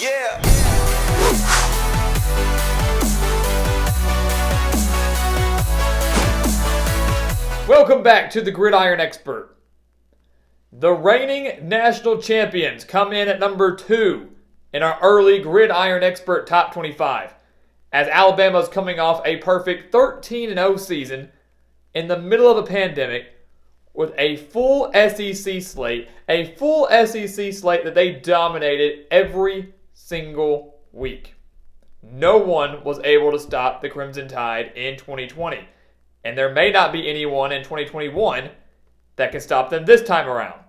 Yeah. Welcome back to the Gridiron Expert. The reigning national champions come in at number 2 in our early Gridiron Expert Top 25, as Alabama is coming off a perfect 13-0 season in the middle of a pandemic with a full SEC slate, that they dominated every single week. No one was able to stop the Crimson Tide in 2020, and there may not be anyone in 2021 that can stop them this time around.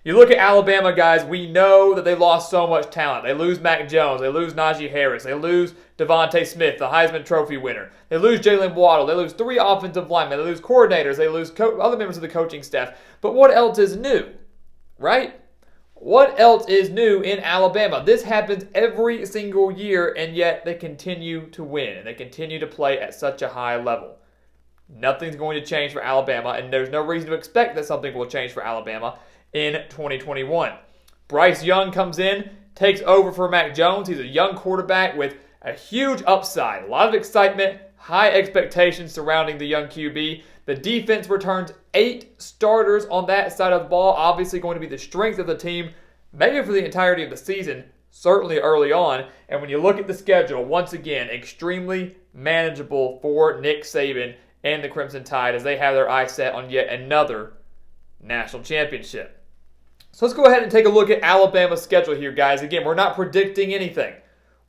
You look at Alabama, guys, we know that they lost so much talent. They lose Mac Jones. They lose Najee Harris. They lose Devontae Smith, the Heisman Trophy winner. They lose Jalen Waddle. They lose 3 offensive linemen. They lose coordinators. They lose other members of the coaching staff. But what else is new, right? What else is new in Alabama? This happens every single year, and yet they continue to win, and they continue to play at such a high level. Nothing's going to change for Alabama, and there's no reason to expect that something will change for Alabama in 2021. Bryce Young comes in, takes over for Mac Jones. He's a young quarterback with a huge upside, a lot of excitement, high expectations surrounding the young QB. The defense returns 8 starters on that side of the ball, obviously going to be the strength of the team, maybe for the entirety of the season, certainly early on. And when you look at the schedule, once again, extremely manageable for Nick Saban and the Crimson Tide as they have their eyes set on yet another national championship. So let's go ahead and take a look at Alabama's schedule here, guys. Again, we're not predicting anything.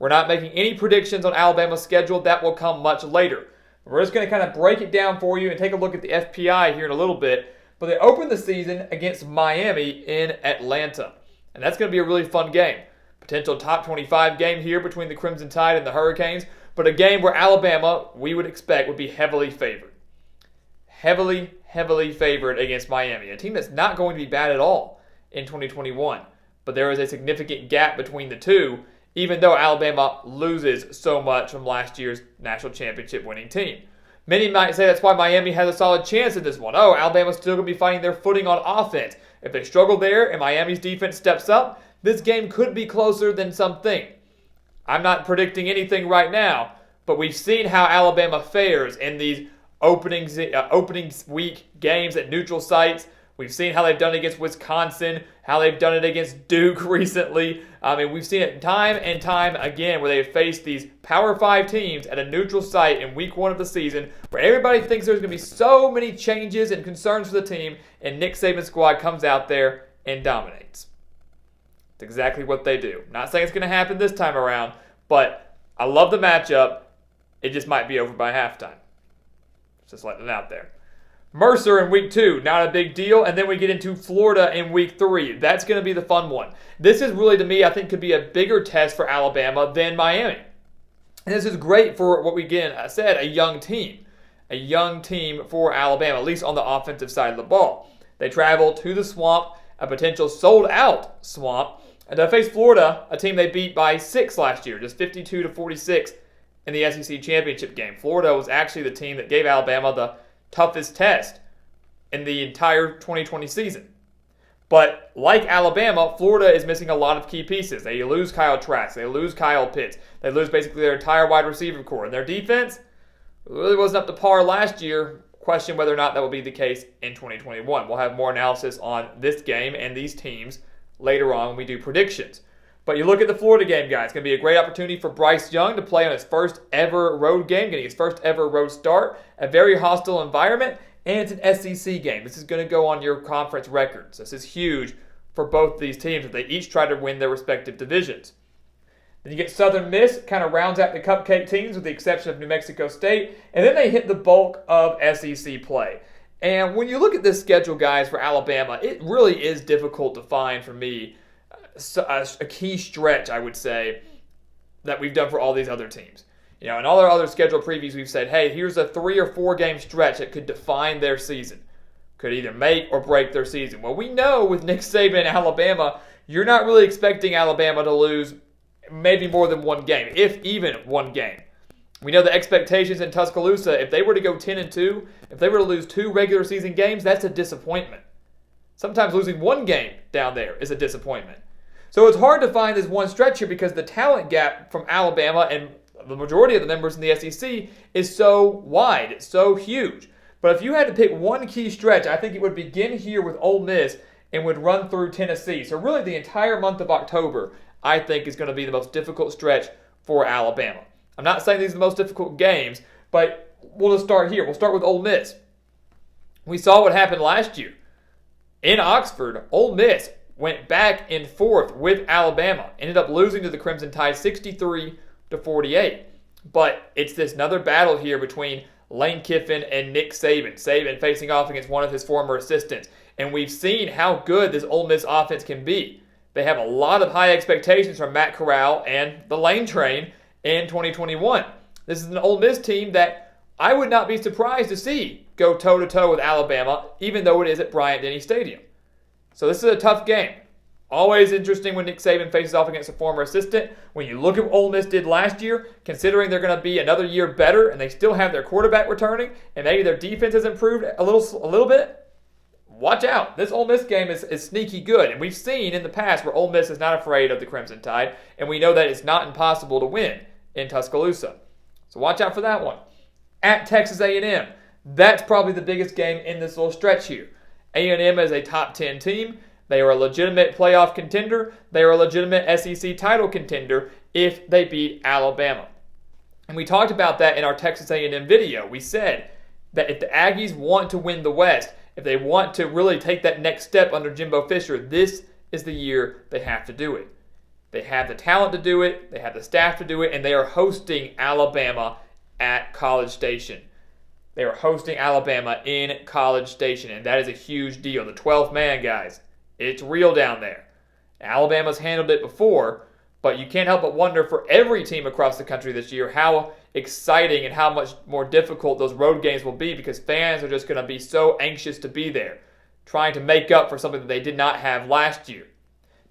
We're not making any predictions on Alabama's schedule. That will come much later. We're just going to kind of break it down for you and take a look at the FPI here in a little bit. But they open the season against Miami in Atlanta. And that's going to be a really fun game. Potential top 25 game here between the Crimson Tide and the Hurricanes. But a game where Alabama, we would expect, would be heavily favored. Heavily favored against Miami. A team that's not going to be bad at all in 2021. But there is a significant gap between the two, even though Alabama loses so much from last year's national championship winning team. Many might say that's why Miami has a solid chance in this one. Oh, Alabama's still going to be finding their footing on offense. If they struggle there and Miami's defense steps up, this game could be closer than some think. I'm not predicting anything right now, but we've seen how Alabama fares in these opening week games at neutral sites. We've seen how they've done it against Wisconsin, how they've done it against Duke recently. I mean, we've seen it time and time again where they've faced these Power 5 teams at a neutral site in week 1 of the season where everybody thinks there's going to be so many changes and concerns for the team, and Nick Saban's squad comes out there and dominates. It's exactly what they do. Not saying it's going to happen this time around, but I love the matchup. It just might be over by halftime. Just letting it out there. Mercer in week 2, not a big deal. And then we get into Florida in week 3. That's going to be the fun one. This is really, to me, I think could be a bigger test for Alabama than Miami. And this is great for what we, again, I said, a young team. A young team for Alabama, at least on the offensive side of the ball. They travel to the Swamp, a potential sold-out Swamp, and to face Florida, a team they beat by 6 last year, just 52-46 in the SEC championship game. Florida was actually the team that gave Alabama the toughest test in the entire 2020 season. But like Alabama, Florida is missing a lot of key pieces. They lose Kyle Trask. They lose Kyle Pitts. They lose basically their entire wide receiver core. And their defense really wasn't up to par last year. Question whether or not that will be the case in 2021. We'll have more analysis on this game and these teams later on when we do predictions. But you look at the Florida game, guys. It's going to be a great opportunity for Bryce Young to play on his first ever road game, getting his first ever road start. A very hostile environment, and it's an SEC game. This is going to go on your conference records. This is huge for both these teams as they each try to win their respective divisions. Then you get Southern Miss, kind of rounds out the cupcake teams with the exception of New Mexico State, and then they hit the bulk of SEC play. And when you look at this schedule, guys, for Alabama, it really is difficult to find for me a key stretch, I would say, that we've done for all these other teams. You know, in all our other schedule previews, we've said, hey, here's a 3 or 4 game stretch that could define their season. Could either make or break their season. Well, we know with Nick Saban and Alabama, you're not really expecting Alabama to lose maybe more than 1 game, if even 1 game. We know the expectations in Tuscaloosa, if they were to go 10-2, if they were to lose 2 regular season games, that's a disappointment. Sometimes losing 1 game down there is a disappointment. So it's hard to find this one stretch here because the talent gap from Alabama and the majority of the members in the SEC is so wide. It's so huge. But if you had to pick one key stretch, I think it would begin here with Ole Miss and would run through Tennessee. So really the entire month of October, I think, is going to be the most difficult stretch for Alabama. I'm not saying these are the most difficult games, but we'll just start here. We'll start with Ole Miss. We saw what happened last year. In Oxford, Ole Miss went back and forth with Alabama. Ended up losing to the Crimson Tide 63-48. But it's this another battle here between Lane Kiffin and Nick Saban. Saban facing off against one of his former assistants. And we've seen how good this Ole Miss offense can be. They have a lot of high expectations from Matt Corral and the Lane Train in 2021. This is an Ole Miss team that I would not be surprised to see go toe-to-toe with Alabama, even though it is at Bryant-Denny Stadium. So this is a tough game. Always interesting when Nick Saban faces off against a former assistant. When you look at what Ole Miss did last year, considering they're going to be another year better and they still have their quarterback returning and maybe their defense has improved a little bit, watch out. This Ole Miss game is sneaky good. And we've seen in the past where Ole Miss is not afraid of the Crimson Tide, and we know that it's not impossible to win in Tuscaloosa. So watch out for that one. At Texas A&M, that's probably the biggest game in this little stretch here. A&M is a top 10 team. They are a legitimate playoff contender. They are a legitimate SEC title contender if they beat Alabama. And we talked about that in our Texas A&M video. We said that if the Aggies want to win the West, if they want to really take that next step under Jimbo Fisher, this is the year they have to do it. They have the talent to do it, they have the staff to do it, and they are hosting Alabama at College Station. They are hosting Alabama in College Station, and that is a huge deal. The 12th man, guys. It's real down there. Alabama's handled it before, but you can't help but wonder for every team across the country this year how exciting and how much more difficult those road games will be because fans are just going to be so anxious to be there, trying to make up for something that they did not have last year.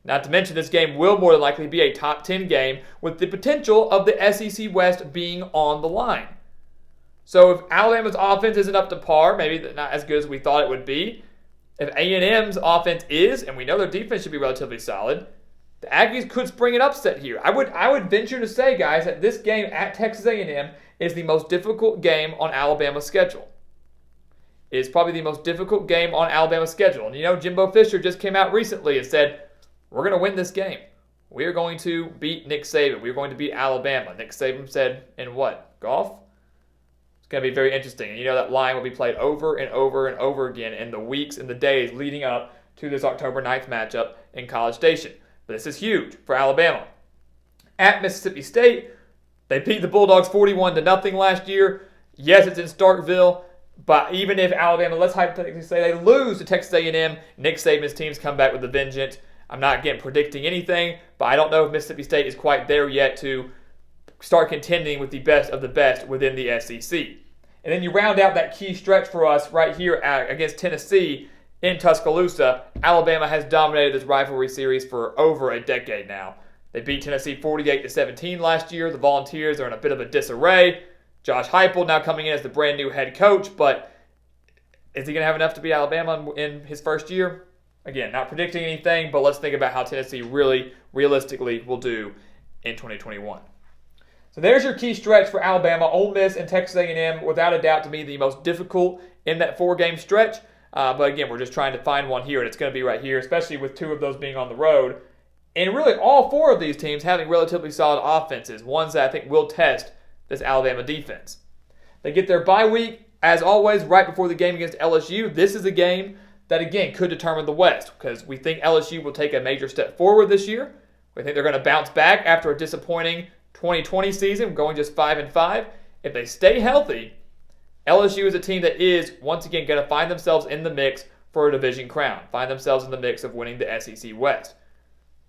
Not to mention this game will more than likely be a top 10 game with the potential of the SEC West being on the line. So if Alabama's offense isn't up to par, maybe not as good as we thought it would be, if A&M's offense is, and we know their defense should be relatively solid, the Aggies could spring an upset here. I would venture to say, guys, that this game at Texas A&M is the most difficult game on Alabama's schedule. It is probably the most difficult game on Alabama's schedule. And you know, Jimbo Fisher just came out recently and said, we're going to win this game. We are going to beat Nick Saban. We're going to beat Alabama. Nick Saban said, in what? Golf? It's going to be very interesting. And you know that line will be played over and over and over again in the weeks and the days leading up to this October 9th matchup in College Station. But this is huge for Alabama. At Mississippi State, they beat the Bulldogs 41-0 last year. Yes, it's in Starkville, but even if Alabama, let's hypothetically say they lose to Texas A&M, Nick Saban's teams come back with a vengeance. I'm not, again, predicting anything, but I don't know if Mississippi State is quite there yet to start contending with the best of the best within the SEC. And then you round out that key stretch for us right here against Tennessee in Tuscaloosa. Alabama has dominated this rivalry series for over a decade now. They beat Tennessee 48-17 last year. The Volunteers are in a bit of a disarray. Josh Heupel now coming in as the brand new head coach, but is he going to have enough to beat Alabama in his first year? Again, not predicting anything, but let's think about how Tennessee really, realistically will do in 2021. So there's your key stretch for Alabama, Ole Miss, and Texas A&M. Without a doubt, to me, the most difficult in that four-game stretch. But again, we're just trying to find one here, and it's going to be right here, especially with two of those being on the road. And really, all four of these teams having relatively solid offenses, ones that I think will test this Alabama defense. They get their bye week, as always, right before the game against LSU. This is a game that, again, could determine the West, because we think LSU will take a major step forward this year. We think they're going to bounce back after a disappointing 2020 season, going just 5-5. If they stay healthy, LSU is a team that is, once again, going to find themselves in the mix for a division crown, find themselves in the mix of winning the SEC West.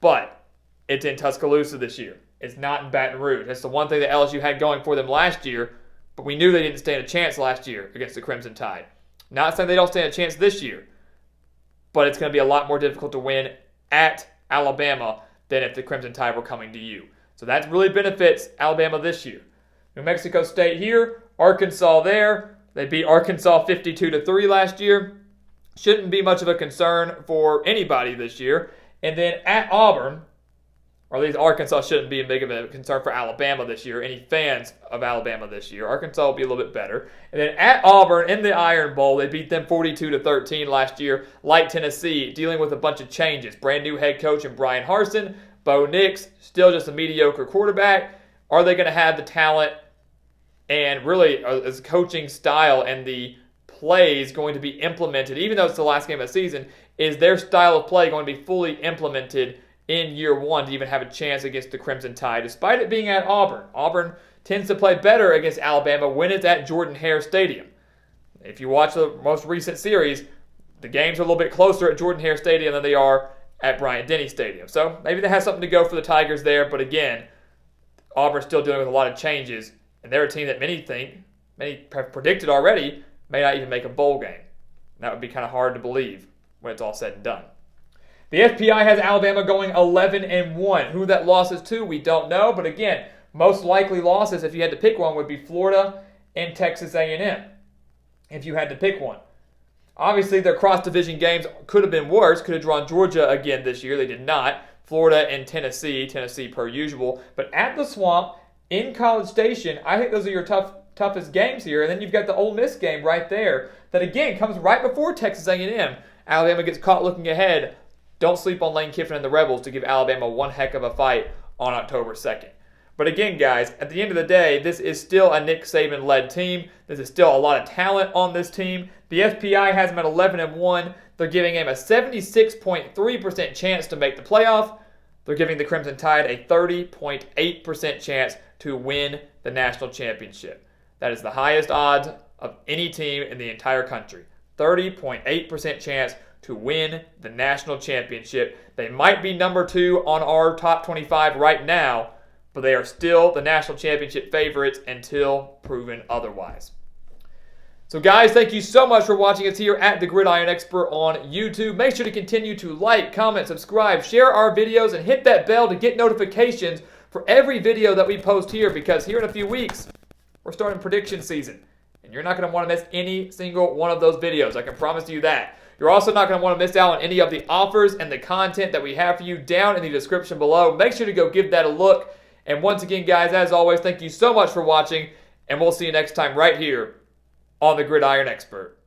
But it's in Tuscaloosa this year. It's not in Baton Rouge. That's the one thing that LSU had going for them last year, but we knew they didn't stand a chance last year against the Crimson Tide. Not saying they don't stand a chance this year, but it's going to be a lot more difficult to win at Alabama than if the Crimson Tide were coming to you. So that really benefits Alabama this year. New Mexico State here, Arkansas there. They beat Arkansas 52-3 last year. Shouldn't be much of a concern for anybody this year. And then at Auburn, or at least Arkansas shouldn't be a big of a concern for Alabama this year. Any fans of Alabama this year, Arkansas will be a little bit better. And then at Auburn in the Iron Bowl, they beat them 42-13 last year. Like Tennessee, dealing with a bunch of changes. Brand new head coach in Brian Harsin. Bo Nix, still just a mediocre quarterback. Are they going to have the talent and really is coaching style and the plays going to be implemented, even though it's the last game of the season, is their style of play going to be fully implemented in year one to even have a chance against the Crimson Tide, despite it being at Auburn? Auburn tends to play better against Alabama when it's at Jordan-Hare Stadium. If you watch the most recent series, the games are a little bit closer at Jordan-Hare Stadium than they are at Bryant-Denny Stadium. So maybe that has something to go for the Tigers there, but again, Auburn's still dealing with a lot of changes, and they're a team that many have predicted already may not even make a bowl game. That would be kind of hard to believe when it's all said and done. The FPI has Alabama going 11-1. Who that loss is to, we don't know. But again, most likely losses, if you had to pick one, would be Florida and Texas A&M. If you had to pick one. Obviously, their cross-division games could have been worse. Could have drawn Georgia again this year. They did not. Florida and Tennessee. Tennessee per usual. But at the Swamp, in College Station, I think those are your toughest games here. And then you've got the Ole Miss game right there. That, again, comes right before Texas A&M. Alabama gets caught looking ahead. Don't sleep on Lane Kiffin and the Rebels to give Alabama one heck of a fight on October 2nd. But again, guys, at the end of the day, this is still a Nick Saban-led team. There's still a lot of talent on this team. The FPI has them at 11-1. They're giving him a 76.3% chance to make the playoff. They're giving the Crimson Tide a 30.8% chance to win the national championship. That is the highest odds of any team in the entire country. 30.8% chance to win the national championship. They might be number 2 on our top 25 right now, but they are still the national championship favorites until proven otherwise. So guys, thank you so much for watching us here at The Gridiron Expert on YouTube. Make sure to continue to like, comment, subscribe, share our videos, and hit that bell to get notifications for every video that we post here, because here in a few weeks, we're starting prediction season. And you're not going to want to miss any single one of those videos. I can promise you that. You're also not going to want to miss out on any of the offers and the content that we have for you down in the description below. Make sure to go give that a look. And once again, guys, as always, thank you so much for watching, and we'll see you next time right here on The Gridiron Expert.